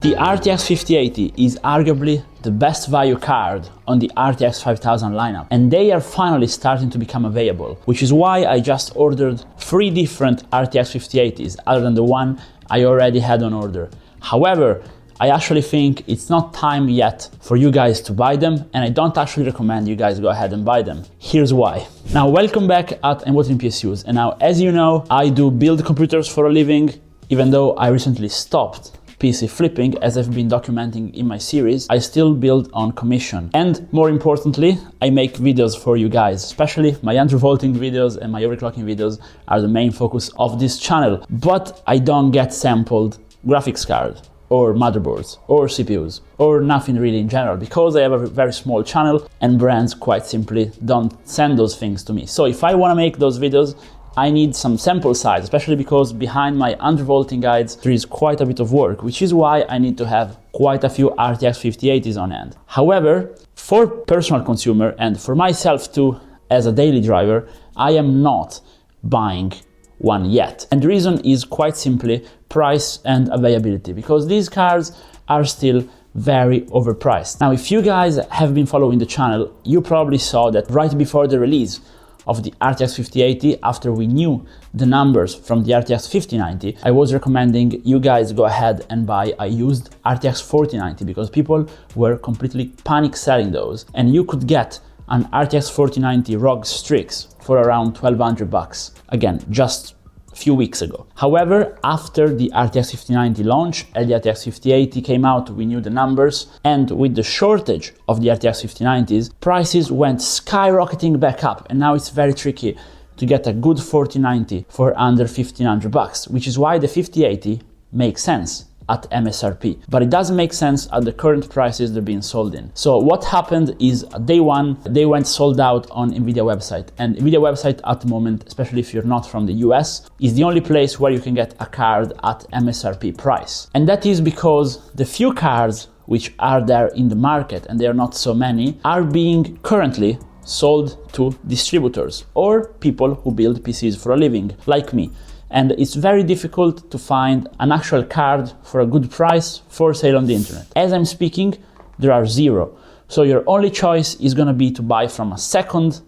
The RTX 5080 is arguably the best value card on the RTX 5000 lineup, and they are finally starting to become available, which is why I just ordered 3 different RTX 5080s other than the one I already had on order. However, I actually think it's not time yet for you guys to buy them, and I don't actually recommend you guys go ahead and buy them. Here's why. Now, welcome back at I'm Watching PSUs, and now as you know, I do build computers for a living, even though I recently stopped PC flipping, as I've been documenting in my series. I still build on commission. And more importantly, I make videos for you guys, especially my undervolting videos and my overclocking videos are the main focus of this channel. But I don't get sampled graphics card or motherboards or CPUs or nothing really in general, because I have a very small channel and brands quite simply don't send those things to me. So if I want to make those videos, I need some sample size, especially because behind my undervolting guides there is quite a bit of work, which is why I need to have quite a few RTX 5080s on hand. However, for personal consumer and for myself too as a daily driver, I am not buying one yet. And the reason is quite simply price and availability, because these cards are still very overpriced. Now, if you guys have been following the channel, you probably saw that right before the release of the RTX 5080, after we knew the numbers from the RTX 5090, I was recommending you guys go ahead and buy a used RTX 4090, because people were completely panic selling those, and you could get an RTX 4090 ROG Strix for around 1200 bucks. Again, just a few weeks ago. However, after the RTX 5090 launch and the RTX 5080 came out, we knew the numbers, and with the shortage of the RTX 5090s, prices went skyrocketing back up, and now it's very tricky to get a good 4090 for under 1500 bucks, which is why the 5080 makes sense at MSRP, but it doesn't make sense at the current prices they're being sold in. So what happened is day one, they went sold out on Nvidia website, and Nvidia website at the moment, especially if you're not from the US, is the only place where you can get a card at MSRP price. And that is because the few cards which are there in the market, and there are not so many, are being currently sold to distributors or people who build PCs for a living, like me. And it's very difficult to find an actual card for a good price for sale on the internet. As I'm speaking, there are 0. So your only choice is gonna be to buy from a second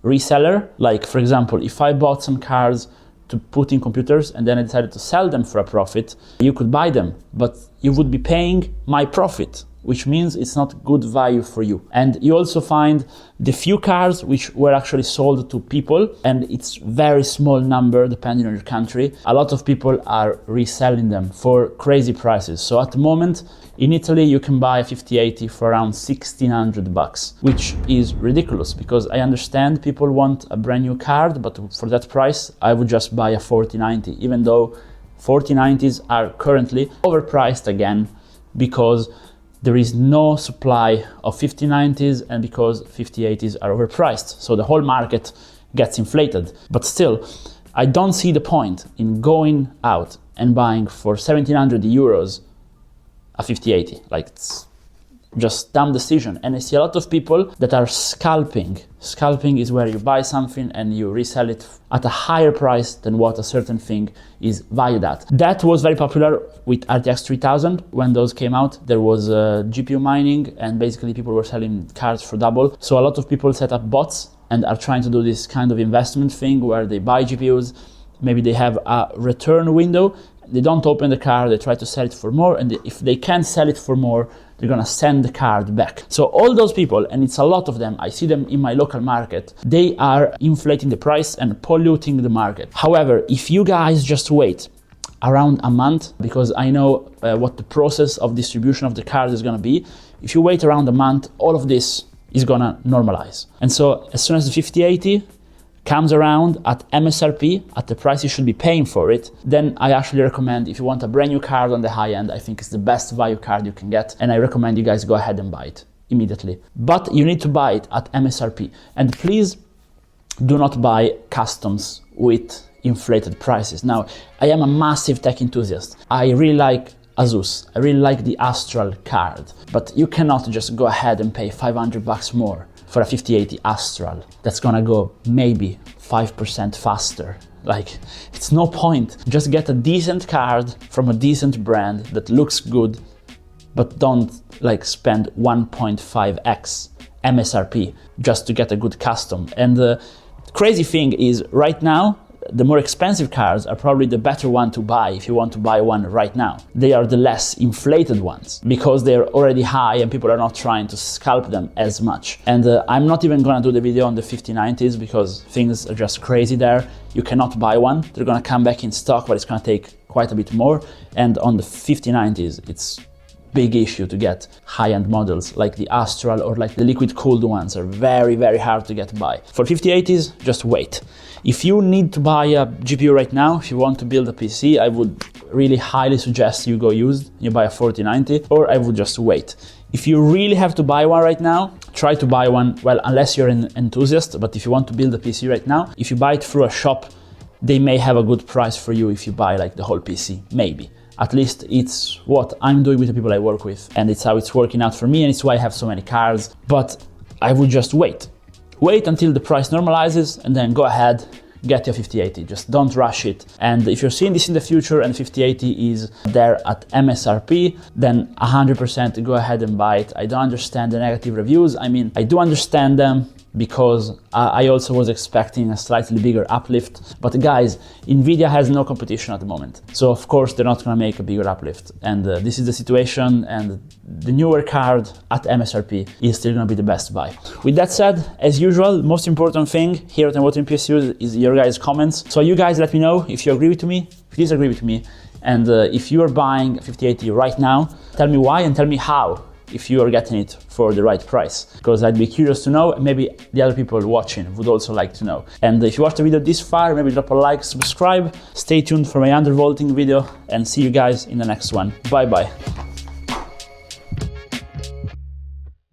reseller. Like, for example, if I bought some cards to put in computers and then I decided to sell them for a profit, you could buy them, but you would be paying my profit, which means it's not good value for you. And you also find the few cards which were actually sold to people, and it's very small number depending on your country. A lot of people are reselling them for crazy prices. So at the moment in Italy you can buy a 5080 for around 1600 bucks, which is ridiculous, because I understand people want a brand new card, but for that price I would just buy a 4090, even though 4090s are currently overpriced again, because there is no supply of 5090s and because 5080s are overpriced. So the whole market gets inflated. But still, I don't see the point in going out and buying for 1700 euros a 5080. Like, it's just dumb decision. And I see a lot of people that are scalping. Scalping is where you buy something and you resell it at a higher price than what a certain thing is valued at. That was very popular with RTX 3000 when those came out. There was GPU mining, and basically people were selling cards for double. So a lot of people set up bots and are trying to do this kind of investment thing where they buy GPUs, maybe they have a return window, they don't open the card, they try to sell it for more, and if they can't sell it for more, they're gonna send the card back. So all those people, and it's a lot of them, I see them in my local market, they are inflating the price and polluting the market. However, if you guys just wait around a month, because I know what the process of distribution of the card is gonna be, if you wait around a month, all of this is gonna normalize. And so as soon as the 5080 comes around at MSRP, at the price you should be paying for it, then I actually recommend, if you want a brand new card on the high end, I think it's the best value card you can get, and I recommend you guys go ahead and buy it immediately. But you need to buy it at MSRP, and please do not buy customs with inflated prices. Now, I am a massive tech enthusiast. I really like Asus. I really like the Astral card, but you cannot just go ahead and pay 500 bucks more for a 5080 Astral that's gonna go maybe 5% faster. Like, it's no point. Just get a decent card from a decent brand that looks good but don't like spend 1.5x MSRP just to get a good custom. And the crazy thing is right now, the more expensive cards are probably the better one to buy if you want to buy one right now. They are the less inflated ones because they're already high and people are not trying to scalp them as much. And I'm not even gonna do the video on the 5090s because things are just crazy there. You cannot buy one. They're gonna come back in stock, but it's gonna take quite a bit more. And on the 5090s, it's big issue to get high-end models like the Astral or like the liquid cooled ones are very, very hard to get by. For 5080s, just wait. If you need to buy a GPU right now, if you want to build a PC, I would really highly suggest you go used, you buy a 4090, or I would just wait. If you really have to buy one right now, try to buy one, well, unless you're an enthusiast, but if you want to build a PC right now, if you buy it through a shop, they may have a good price for you if you buy like the whole PC, maybe. At least it's what I'm doing with the people I work with, and it's how it's working out for me, and it's why I have so many cards. But I would just wait. Wait until the price normalizes, and then go ahead, get your 5080. Just don't rush it. And if you're seeing this in the future and 5080 is there at MSRP, then 100% go ahead and buy it. I don't understand the negative reviews. I mean, I do understand them, because I also was expecting a slightly bigger uplift. But guys, Nvidia has no competition at the moment. So of course they're not gonna make a bigger uplift. And this is the situation, and the newer card at MSRP is still gonna be the best buy. With that said, as usual, most important thing here at Watering PSU is your guys' comments. So you guys let me know if you agree with me, if you disagree with me, and if you are buying a 5080 right now, tell me why and tell me how, if you are getting it for the right price, because I'd be curious to know, and maybe the other people watching would also like to know. And if you watched the video this far, maybe drop a like, subscribe, stay tuned for my undervolting video, and see you guys in the next one. Bye bye.